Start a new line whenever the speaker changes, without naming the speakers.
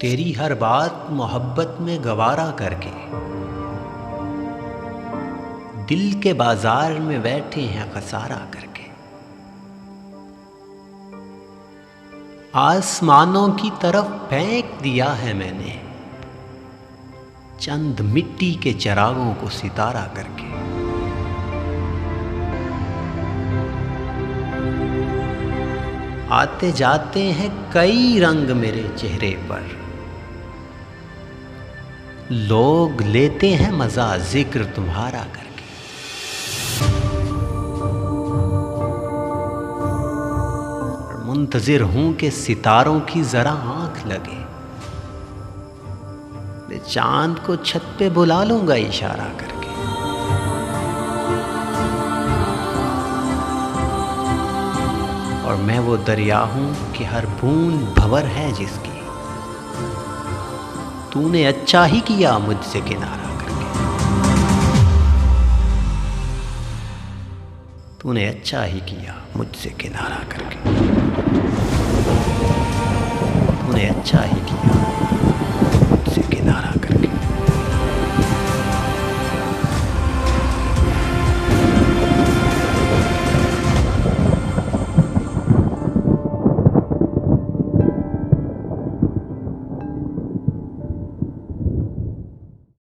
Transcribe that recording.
तेरी हर बात मोहब्बत में गवारा करके दिल के बाजार में बैठे हैं खसारा करके। आसमानों की तरफ फेंक दिया है मैंने चंद मिट्टी के चिरागों को सितारा करके। आते जाते हैं कई रंग मेरे चेहरे पर, लोग लेते हैं मजा जिक्र तुम्हारा करके। मुंतजिर हूं कि सितारों की जरा आंख लगे, मैं चांद को छत पे बुला लूंगा इशारा करके। और मैं वो दरिया हूं कि हर बूंद भंवर है जिसकी, तूने अच्छा ही किया मुझसे किनारा करके। तूने अच्छा ही किया मुझसे किनारा करके।